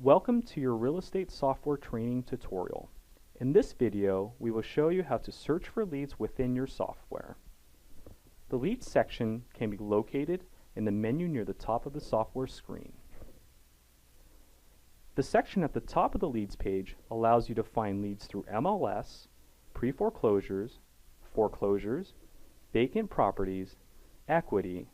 Welcome to your real estate software training tutorial. In this video, we will show you how to search for leads within your software. The leads section can be located in the menu near the top of the software screen. The section at the top of the leads page allows you to find leads through MLS, pre-foreclosures, foreclosures, vacant properties, equity,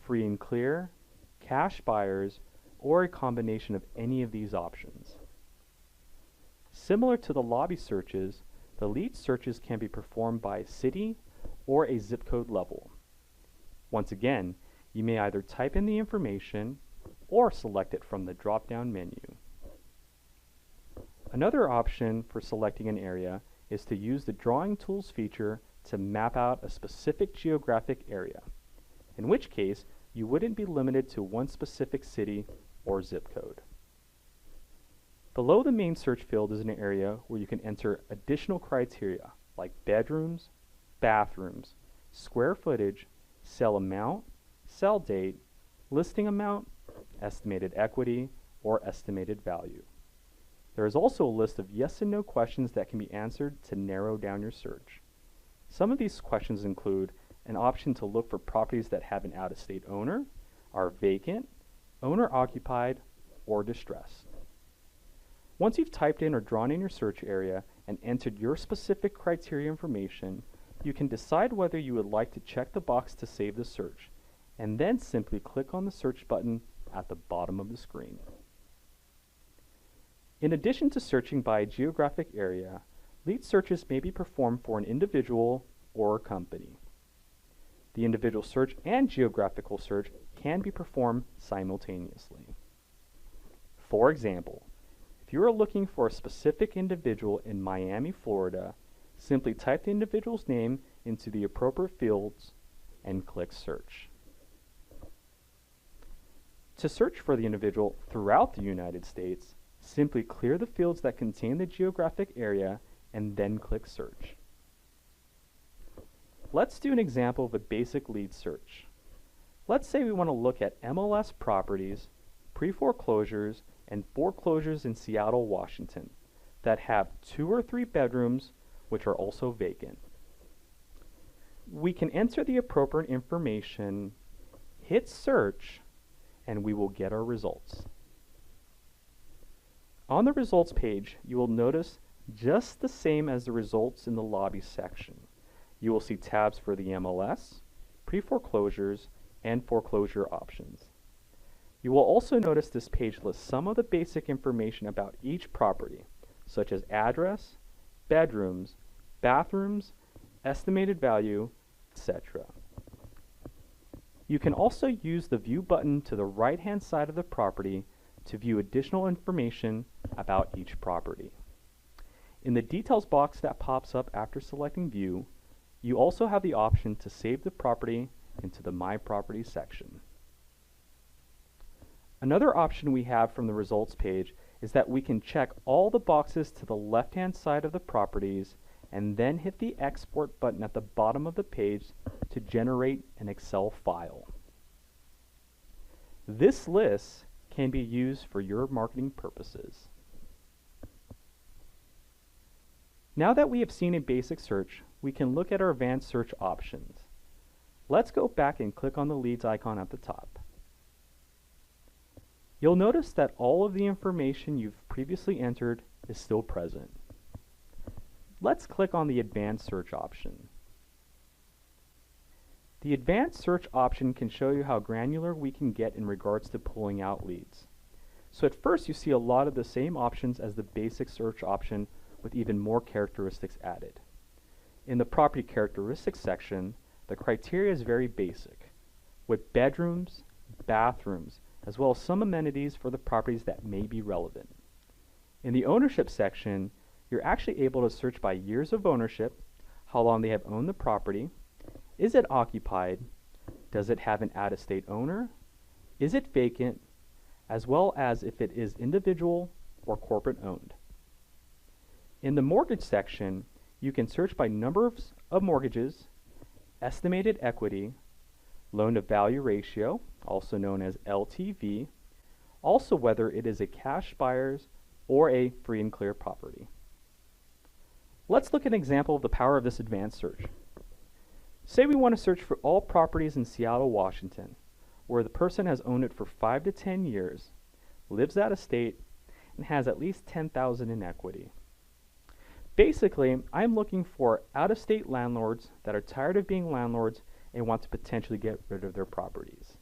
free and clear, cash buyers, or a combination of any of these options. Similar to the lobby searches, the lead searches can be performed by city or a zip code level. Once again, you may either type in the information or select it from the drop-down menu. Another option for selecting an area is to use the Drawing Tools feature to map out a specific geographic area, in which case you wouldn't be limited to one specific city or zip code. Below the main search field is an area where you can enter additional criteria like bedrooms, bathrooms, square footage, sell amount, sell date, listing amount, estimated equity, or estimated value. There is also a list of yes and no questions that can be answered to narrow down your search. Some of these questions include an option to look for properties that have an out-of-state owner, are vacant, owner-occupied, or distressed. Once you've typed in or drawn in your search area and entered your specific criteria information, you can decide whether you would like to check the box to save the search, and then simply click on the search button at the bottom of the screen. In addition to searching by a geographic area, lead searches may be performed for an individual or a company. The individual search and geographical search can be performed simultaneously. For example, if you are looking for a specific individual in Miami, Florida, simply type the individual's name into the appropriate fields and click search. To search for the individual throughout the United States, simply clear the fields that contain the geographic area and then click search. Let's do an example of a basic lead search. Let's say we want to look at MLS properties, pre-foreclosures, and foreclosures in Seattle, Washington that have 2 or 3 bedrooms which are also vacant. We can enter the appropriate information, hit search, and we will get our results. On the results page, you will notice just the same as the results in the lobby section. You will see tabs for the MLS, pre-foreclosures, and foreclosure options. You will also notice this page lists some of the basic information about each property, such as address, bedrooms, bathrooms, estimated value, etc. You can also use the View button to the right-hand side of the property to view additional information about each property. In the details box that pops up after selecting View, you also have the option to save the property into the My Properties section. Another option we have from the results page is that we can check all the boxes to the left-hand side of the properties and then hit the Export button at the bottom of the page to generate an Excel file. This list can be used for your marketing purposes. Now that we have seen a basic search, we can look at our advanced search options. Let's go back and click on the leads icon at the top. You'll notice that all of the information you've previously entered is still present. Let's click on the advanced search option. The advanced search option can show you how granular we can get in regards to pulling out leads. So at first you see a lot of the same options as the basic search option with even more characteristics added. In the property characteristics section, the criteria is very basic, with bedrooms, bathrooms, as well as some amenities for the properties that may be relevant. In the ownership section, you're actually able to search by years of ownership, how long they have owned the property, is it occupied, does it have an out-of-state owner, is it vacant, as well as if it is individual or corporate owned. In the mortgage section, you can search by number of mortgages, estimated equity, loan to value ratio, also known as LTV, also whether it is a cash buyer's or a free and clear property. Let's look at an example of the power of this advanced search. Say we want to search for all properties in Seattle, Washington, where the person has owned it for 5 to 10 years, lives out of state, and has at least $10,000 in equity. Basically, I'm looking for out-of-state landlords that are tired of being landlords and want to potentially get rid of their properties.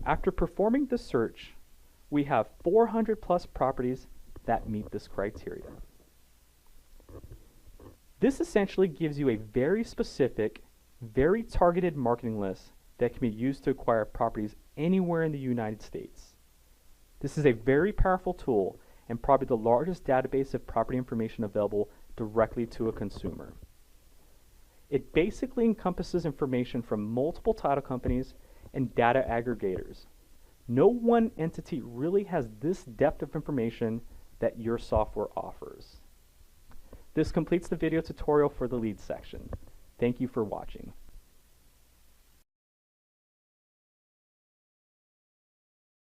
After performing the search, we have 400 plus properties that meet this criteria. This essentially gives you a very specific, very targeted marketing list that can be used to acquire properties anywhere in the United States. This is a very powerful tool and probably the largest database of property information available directly to a consumer. It basically encompasses information from multiple title companies and data aggregators. No one entity really has this depth of information that your software offers. This completes the video tutorial for the leads section. Thank you for watching.